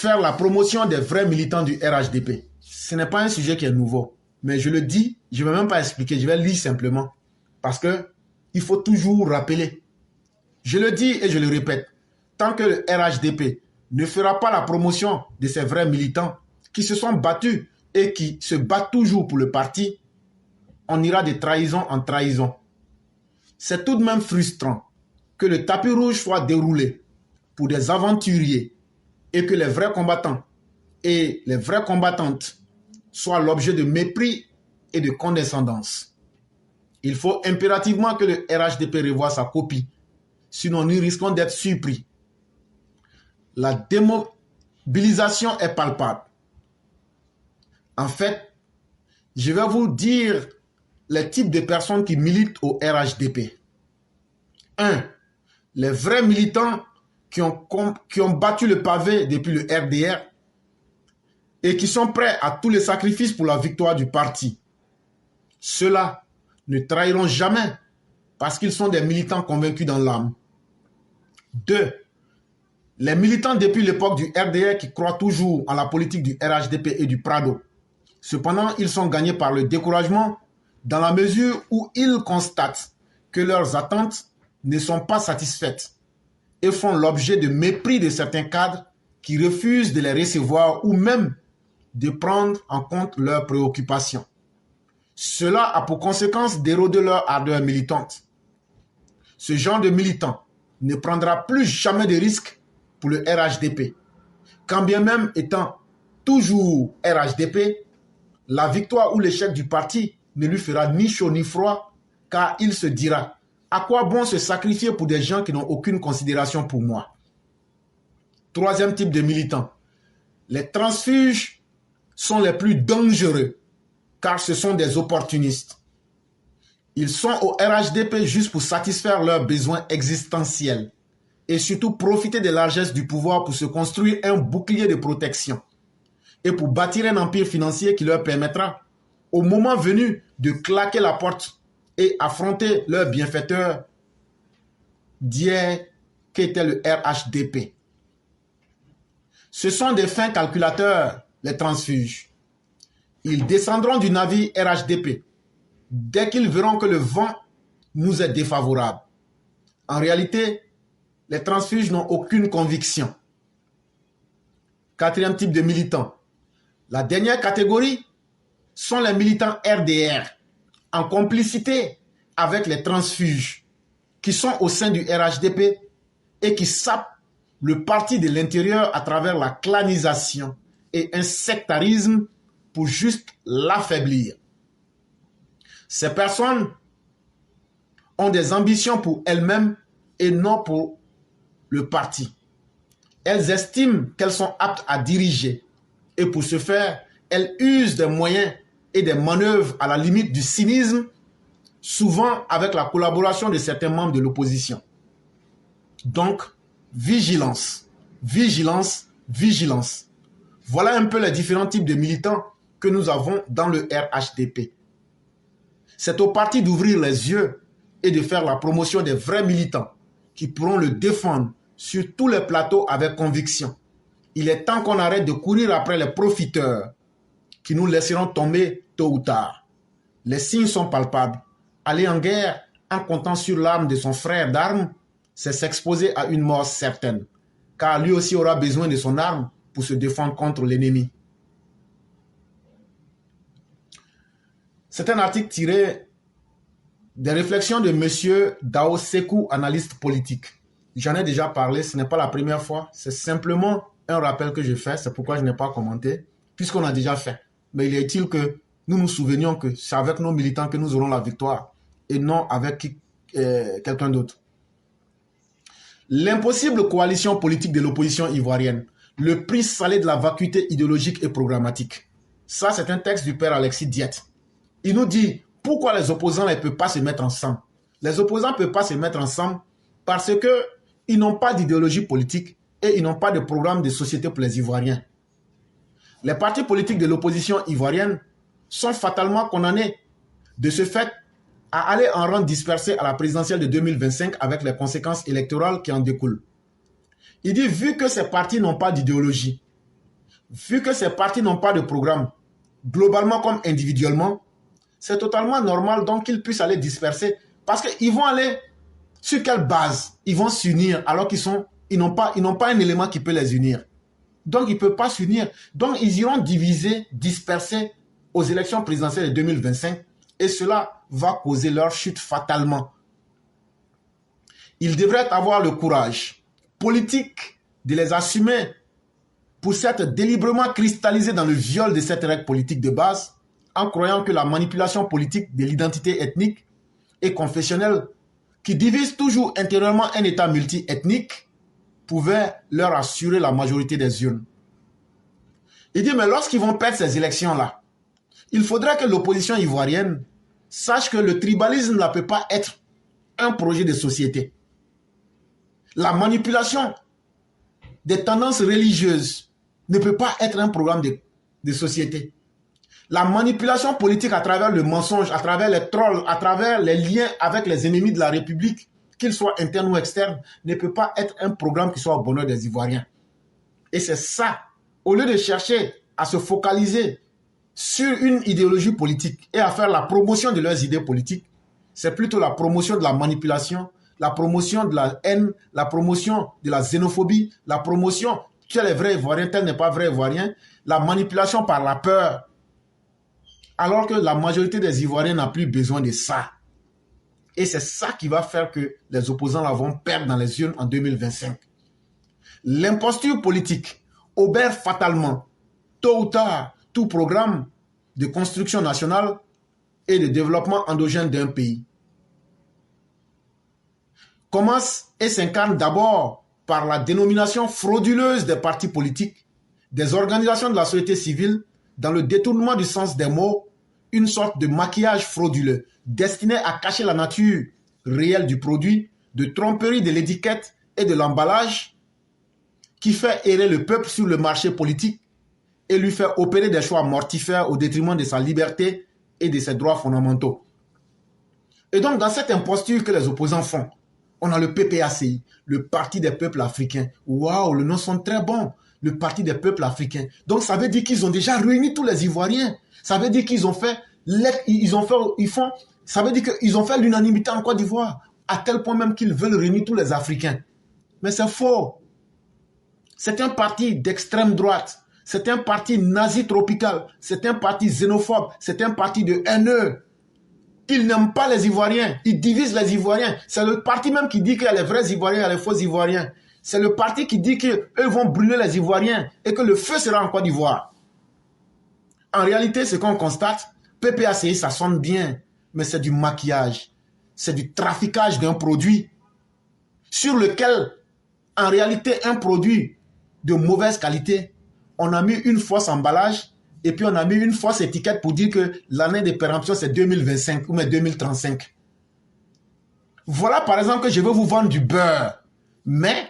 faire la promotion des vrais militants du RHDP. Ce n'est pas un sujet qui est nouveau. Mais je le dis, je ne vais même pas expliquer, je vais lire simplement. Parce que il faut toujours rappeler. Je le dis et je le répète. Tant que le RHDP ne fera pas la promotion de ces vrais militants qui se sont battus et qui se battent toujours pour le parti, on ira de trahison en trahison. C'est tout de même frustrant que le tapis rouge soit déroulé pour des aventuriers et que les vrais combattants et les vraies combattantes soient l'objet de mépris et de condescendance. Il faut impérativement que le RHDP revoie sa copie, sinon nous risquons d'être surpris. La démobilisation est palpable. En fait, je vais vous dire les types de personnes qui militent au RHDP. 1. Les vrais militants qui ont battu le pavé depuis le RDR et qui sont prêts à tous les sacrifices pour la victoire du parti. Ceux-là ne trahiront jamais parce qu'ils sont des militants convaincus dans l'âme. 2. Les militants depuis l'époque du RDR qui croient toujours en la politique du RHDP et du Prado. Cependant, ils sont gagnés par le découragement dans la mesure où ils constatent que leurs attentes ne sont pas satisfaites et font l'objet de mépris de certains cadres qui refusent de les recevoir ou même de prendre en compte leurs préoccupations. Cela a pour conséquence d'éroder leur ardeur militante. Ce genre de militant ne prendra plus jamais de risques pour le RHDP. Quand bien même étant toujours RHDP, la victoire ou l'échec du parti ne lui fera ni chaud ni froid, car il se dira « À quoi bon se sacrifier pour des gens qui n'ont aucune considération pour moi ?» Troisième type de militant. Les transfuges sont les plus dangereux, car ce sont des opportunistes. Ils sont au RHDP juste pour satisfaire leurs besoins existentiels et surtout profiter des largesses du pouvoir pour se construire un bouclier de protection et pour bâtir un empire financier qui leur permettra, au moment venu, de claquer la porte et affronter leur bienfaiteur d'hier qu'était le RHDP. Ce sont des fins calculateurs, les transfuges. Ils descendront du navire RHDP dès qu'ils verront que le vent nous est défavorable. En réalité, les transfuges n'ont aucune conviction. Quatrième type de militants. La dernière catégorie sont les militants RDR, en complicité avec les transfuges, qui sont au sein du RHDP et qui sapent le parti de l'intérieur à travers la clanisation et un sectarisme pour juste l'affaiblir. Ces personnes ont des ambitions pour elles-mêmes et non pour le parti. Elles estiment qu'elles sont aptes à diriger et pour ce faire, elles usent des moyens et des manœuvres à la limite du cynisme, souvent avec la collaboration de certains membres de l'opposition. Donc, vigilance, vigilance, vigilance. Voilà un peu les différents types de militants que nous avons dans le RHDP. C'est au parti d'ouvrir les yeux et de faire la promotion des vrais militants qui pourront le défendre sur tous les plateaux avec conviction. Il est temps qu'on arrête de courir après les profiteurs qui nous laisseront tomber tôt ou tard. Les signes sont palpables. Aller en guerre en comptant sur l'arme de son frère d'armes, c'est s'exposer à une mort certaine, car lui aussi aura besoin de son arme pour se défendre contre l'ennemi. C'est un article tiré des réflexions de M. Dao Sekou, analyste politique. J'en ai déjà parlé, ce n'est pas la première fois, c'est simplement un rappel que je fais, c'est pourquoi je n'ai pas commenté, puisqu'on a déjà fait. Mais il est utile que nous nous souvenions que c'est avec nos militants que nous aurons la victoire, et non avec quelqu'un d'autre. L'impossible coalition politique de l'opposition ivoirienne, le prix salé de la vacuité idéologique et programmatique. Ça, c'est un texte du père Alexis Diette. Il nous dit pourquoi les opposants ne peuvent pas se mettre ensemble. Les opposants ne peuvent pas se mettre ensemble parce qu'ils n'ont pas d'idéologie politique et ils n'ont pas de programme de société pour les Ivoiriens. Les partis politiques de l'opposition ivoirienne sont fatalement condamnés de ce fait à aller en rang dispersé à la présidentielle de 2025 avec les conséquences électorales qui en découlent. Il dit, vu que ces partis n'ont pas d'idéologie vu que ces partis n'ont pas de programme, globalement comme individuellement, c'est totalement normal donc qu'ils puissent aller disperser. Parce qu'ils vont aller sur quelle base ils vont s'unir alors ils n'ont pas un élément qui peut les unir. Donc ils ne peuvent pas s'unir. Donc ils iront diviser, disperser aux élections présidentielles de 2025 et cela va causer leur chute fatalement. Ils devraient avoir le courage politique de les assumer pour s'être délibérément cristallisés dans le viol de cette règle politique de base en croyant que la manipulation politique de l'identité ethnique et confessionnelle qui divise toujours intérieurement un État multi-ethnique pouvait leur assurer la majorité des urnes. Il dit, mais lorsqu'ils vont perdre ces élections-là, il faudrait que l'opposition ivoirienne sache que le tribalisme ne peut pas être un projet de société. La manipulation des tendances religieuses ne peut pas être un programme de société. La manipulation politique à travers le mensonge, à travers les trolls, à travers les liens avec les ennemis de la République, qu'ils soient internes ou externes, ne peut pas être un programme qui soit au bonheur des Ivoiriens. Et c'est ça, au lieu de chercher à se focaliser sur une idéologie politique et à faire la promotion de leurs idées politiques, c'est plutôt la promotion de la manipulation, la promotion de la haine, la promotion de la xénophobie, la promotion tel est vrai Ivoirien, tel n'est pas vrai Ivoirien, la manipulation par la peur, alors que la majorité des Ivoiriens n'a plus besoin de ça. Et c'est ça qui va faire que les opposants là vont perdre dans les urnes en 2025. L'imposture politique obère fatalement, tôt ou tard, tout programme de construction nationale et de développement endogène d'un pays. Commence et s'incarne d'abord par la dénomination frauduleuse des partis politiques, des organisations de la société civile, dans le détournement du sens des mots, une sorte de maquillage frauduleux destiné à cacher la nature réelle du produit, de tromperie de l'étiquette et de l'emballage qui fait errer le peuple sur le marché politique et lui fait opérer des choix mortifères au détriment de sa liberté et de ses droits fondamentaux. Et donc, dans cette imposture que les opposants font, on a le PPACI, le Parti des peuples africains. Waouh, le nom sonne très bon. Le Parti des peuples africains. Donc, ça veut dire qu'ils ont déjà réuni tous les Ivoiriens. Ça veut dire qu'ils ont fait, ça veut dire qu'ils ont fait l'unanimité en Côte d'Ivoire, à tel point même qu'ils veulent réunir tous les Africains. Mais c'est faux. C'est un parti d'extrême droite. C'est un parti nazi tropical. C'est un parti xénophobe. C'est un parti de haineux. Ils n'aiment pas les Ivoiriens. Ils divisent les Ivoiriens. C'est le parti même qui dit qu'il y a les vrais Ivoiriens et les faux Ivoiriens. C'est le parti qui dit qu'eux vont brûler les Ivoiriens et que le feu sera en Côte d'Ivoire. En réalité, ce qu'on constate, PPACI, ça sonne bien, mais c'est du maquillage. C'est du traficage d'un produit sur lequel, en réalité, un produit de mauvaise qualité, on a mis une fausse emballage et puis on a mis une fausse étiquette pour dire que l'année de péremption, c'est 2025 ou même 2035. Voilà, par exemple, que je veux vous vendre du beurre, mais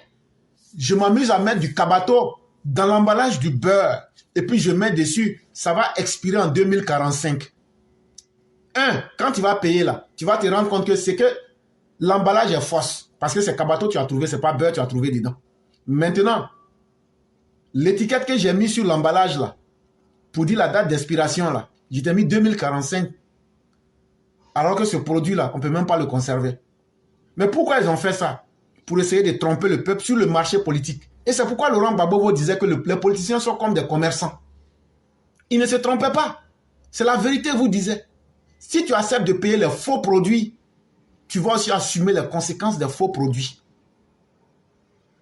je m'amuse à mettre du cabato dans l'emballage du beurre et puis je mets dessus, ça va expirer en 2045. Quand tu vas payer là, tu vas te rendre compte que c'est que l'emballage est fausse. Parce que c'est cabato tu as trouvé, c'est pas beurre tu as trouvé dedans. Maintenant, l'étiquette que j'ai mise sur l'emballage là, pour dire la date d'expiration là, j'ai mis 2045. Alors que ce produit là, on ne peut même pas le conserver. Mais pourquoi ils ont fait ça? Pour essayer de tromper le peuple sur le marché politique. Et c'est pourquoi Laurent Gbagbo disait que les politiciens sont comme des commerçants. Ils ne se trompaient pas. C'est la vérité, vous disait. Si tu acceptes de payer les faux produits, tu vas aussi assumer les conséquences des faux produits.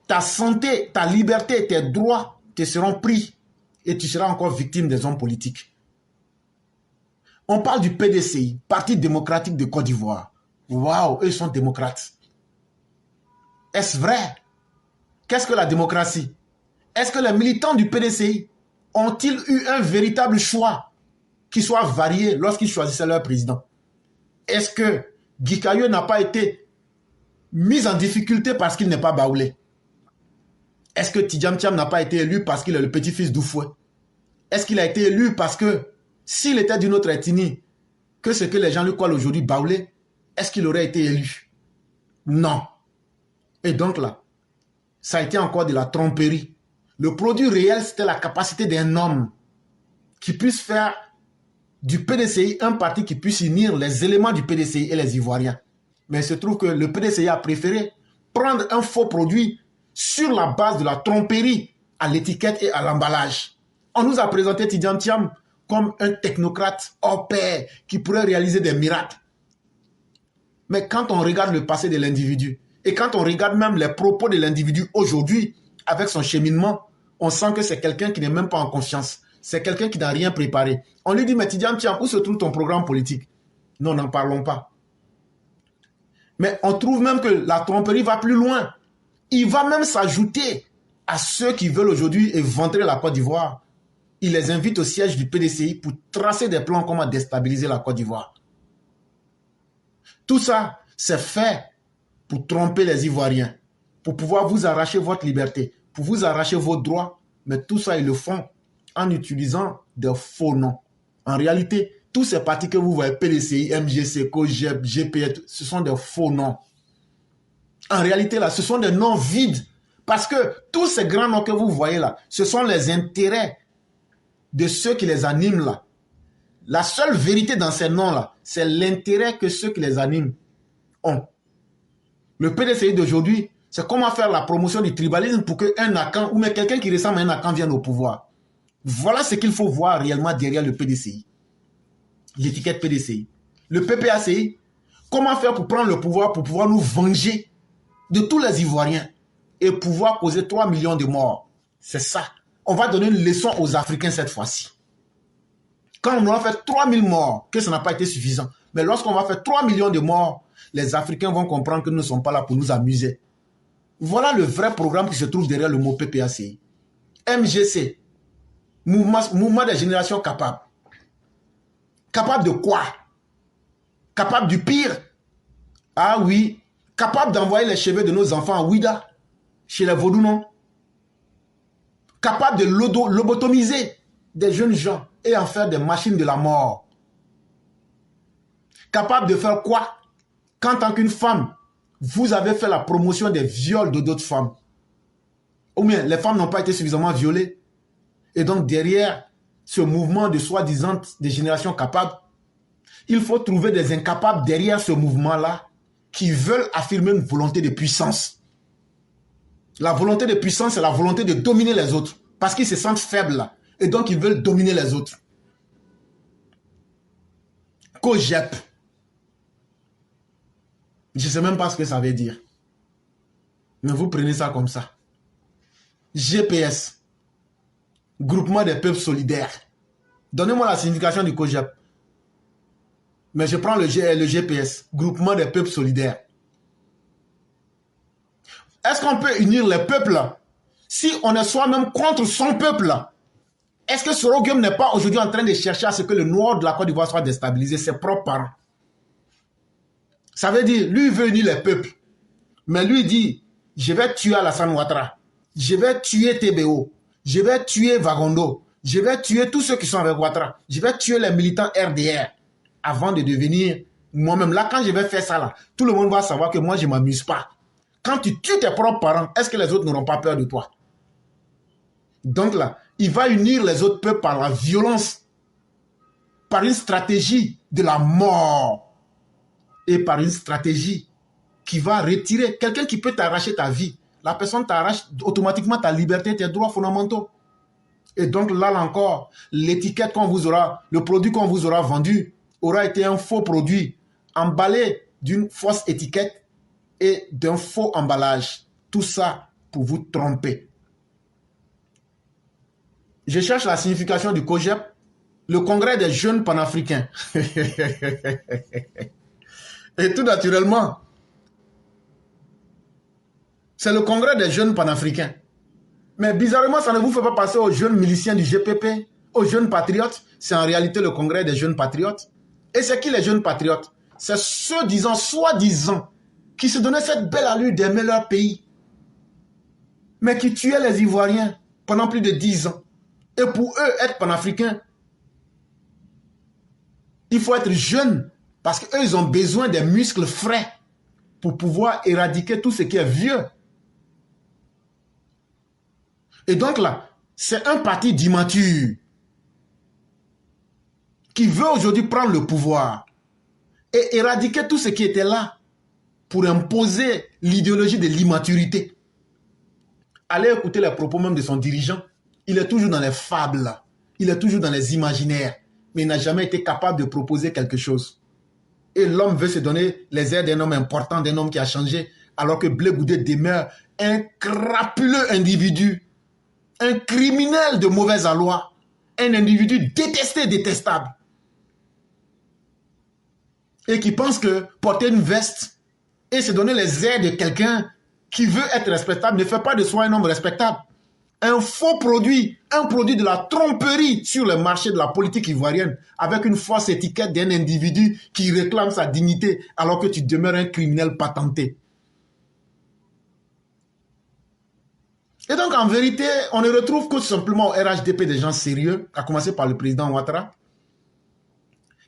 Ta santé, ta liberté, tes droits te seront pris et tu seras encore victime des hommes politiques. On parle du PDCI, Parti démocratique de Côte d'Ivoire. Waouh, eux ils sont démocrates. Est-ce vrai? Qu'est-ce que la démocratie? Est-ce que les militants du PDCI ont-ils eu un véritable choix qui soit varié lorsqu'ils choisissaient leur président? Est-ce que Guy Caillou n'a pas été mis en difficulté parce qu'il n'est pas baoulé? Est-ce que Tidjam Thiam n'a pas été élu parce qu'il est le petit-fils d'Oufoué? Est-ce qu'il a été élu parce que s'il était d'une autre ethnie que ce que les gens lui croient aujourd'hui baoulé, est-ce qu'il aurait été élu? Non. Et donc là, ça a été encore de la tromperie. Le produit réel, c'était la capacité d'un homme qui puisse faire du PDCI un parti qui puisse unir les éléments du PDCI et les Ivoiriens. Mais il se trouve que le PDCI a préféré prendre un faux produit sur la base de la tromperie à l'étiquette et à l'emballage. On nous a présenté Tidjane Thiam comme un technocrate hors pair qui pourrait réaliser des miracles. Mais quand on regarde le passé de l'individu et quand on regarde même les propos de l'individu aujourd'hui avec son cheminement, on sent que c'est quelqu'un qui n'est même pas en confiance. C'est quelqu'un qui n'a rien préparé. On lui dit, mais Tidjane Thiam, où se trouve ton programme politique? Non, n'en parlons pas. Mais on trouve même que la tromperie va plus loin. Il va même s'ajouter à ceux qui veulent aujourd'hui éventrer la Côte d'Ivoire. Il les invite au siège du PDCI pour tracer des plans comment déstabiliser la Côte d'Ivoire. Tout ça, c'est fait pour tromper les Ivoiriens, pour pouvoir vous arracher votre liberté, pour vous arracher vos droits. Mais tout ça, ils le font en utilisant des faux noms. En réalité, tous ces partis que vous voyez, PDCI, MGC, COGEP, GPF, ce sont des faux noms. En réalité, là, ce sont des noms vides. Parce que tous ces grands noms que vous voyez là, ce sont les intérêts de ceux qui les animent là. La seule vérité dans ces noms-là, c'est l'intérêt que ceux qui les animent ont. Le PDCI d'aujourd'hui, c'est comment faire la promotion du tribalisme pour qu'un Akan ou même quelqu'un qui ressemble à un Akan vienne au pouvoir. Voilà ce qu'il faut voir réellement derrière le PDCI. L'étiquette PDCI. Le PPACI, comment faire pour prendre le pouvoir, pour pouvoir nous venger de tous les Ivoiriens et pouvoir causer 3 millions de morts. C'est ça. On va donner une leçon aux Africains cette fois-ci. Quand on aura fait 3000 morts, que ça n'a pas été suffisant, mais lorsqu'on va faire 3 millions de morts, les Africains vont comprendre que nous ne sommes pas là pour nous amuser. Voilà le vrai programme qui se trouve derrière le mot PPACI. MGC, mouvement des générations capables. Capable de quoi? Capable du pire? Ah oui, capable d'envoyer les cheveux de nos enfants à Ouida, chez les vaudous, non? Capable de lobotomiser des jeunes gens et en faire des machines de la mort. Capable de faire quoi? Qu'en tant qu'une femme, vous avez fait la promotion des viols de d'autres femmes. Ou bien les femmes n'ont pas été suffisamment violées. Et donc derrière ce mouvement de soi-disant des générations capables, il faut trouver des incapables derrière ce mouvement-là qui veulent affirmer une volonté de puissance. La volonté de puissance, c'est la volonté de dominer les autres. Parce qu'ils se sentent faibles là. Et donc ils veulent dominer les autres. COGEP. Je ne sais même pas ce que ça veut dire. Mais vous prenez ça comme ça. GPS. Groupement des peuples solidaires. Donnez-moi la signification du COGEP. Mais je prends le GPS. Groupement des peuples solidaires. Est-ce qu'on peut unir les peuples là? Si on est soi-même contre son peuple là, est-ce que Soro Guem n'est pas aujourd'hui en train de chercher à ce que le nord de la Côte d'Ivoire soit déstabilisé, ses propres parents? Ça veut dire, lui veut unir les peuples. Mais lui dit, je vais tuer Alassane Ouattara. Je vais tuer TBO. Je vais tuer Vagondo. Je vais tuer tous ceux qui sont avec Ouattara. Je vais tuer les militants RDR. Avant de devenir moi-même. Là, quand je vais faire ça, là, tout le monde va savoir que moi, je ne m'amuse pas. Quand tu tues tes propres parents, est-ce que les autres n'auront pas peur de toi? Donc là, il va unir les autres peuples par la violence, par une stratégie de la mort et par une stratégie qui va retirer quelqu'un qui peut t'arracher ta vie. La personne t'arrache automatiquement ta liberté, tes droits fondamentaux. Et donc là encore, l'étiquette qu'on vous aura, le produit qu'on vous aura vendu aura été un faux produit emballé d'une fausse étiquette et d'un faux emballage. Tout ça pour vous tromper. Je cherche la signification du COGEP, le congrès des jeunes panafricains. Et tout naturellement, c'est le congrès des jeunes panafricains. Mais bizarrement, ça ne vous fait pas passer aux jeunes miliciens du GPP, aux jeunes patriotes. C'est en réalité le congrès des jeunes patriotes. Et c'est qui les jeunes patriotes? C'est ceux disant, soi-disant, qui se donnaient cette belle allure d'aimer leur pays, mais qui tuaient les Ivoiriens pendant plus de 10 ans. Et pour eux, être panafricains, il faut être jeune, parce qu'eux, ils ont besoin des muscles frais pour pouvoir éradiquer tout ce qui est vieux. Et donc là, c'est un parti d'immature qui veut aujourd'hui prendre le pouvoir et éradiquer tout ce qui était là pour imposer l'idéologie de l'immaturité. Allez écouter les propos même de son dirigeant. Il est toujours dans les fables, il est toujours dans les imaginaires, mais il n'a jamais été capable de proposer quelque chose. Et l'homme veut se donner les airs d'un homme important, d'un homme qui a changé, alors que Blé Goudé demeure un crapuleux individu, un criminel de mauvaise aloi, un individu détesté, détestable. Et qui pense que porter une veste et se donner les airs de quelqu'un qui veut être respectable ne fait pas de soi un homme respectable. Un faux produit, un produit de la tromperie sur le marché de la politique ivoirienne, avec une fausse étiquette d'un individu qui réclame sa dignité alors que tu demeures un criminel patenté. Et donc en vérité, on ne retrouve que tout simplement au RHDP des gens sérieux, à commencer par le président Ouattara,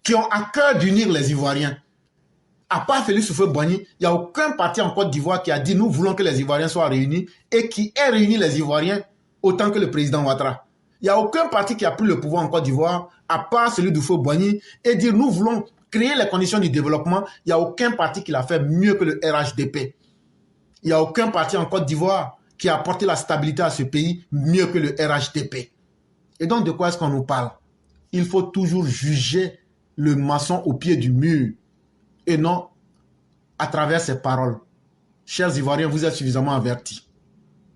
qui ont à cœur d'unir les Ivoiriens. À part Félix Houphouët-Boigny, il n'y a aucun parti en Côte d'Ivoire qui a dit « nous voulons que les Ivoiriens soient réunis » et qui ait réuni les Ivoiriens autant que le président Ouattara. Il n'y a aucun parti qui a pris le pouvoir en Côte d'Ivoire, à part celui d'Houphouët-Boigny, et dire « nous voulons créer les conditions du développement ». Il n'y a aucun parti qui l'a fait mieux que le RHDP. Il n'y a aucun parti en Côte d'Ivoire qui a apporté la stabilité à ce pays mieux que le RHDP. Et donc de quoi est-ce qu'on nous parle? Il faut toujours juger le maçon au pied du mur et non à travers ses paroles. Chers Ivoiriens, vous êtes suffisamment avertis.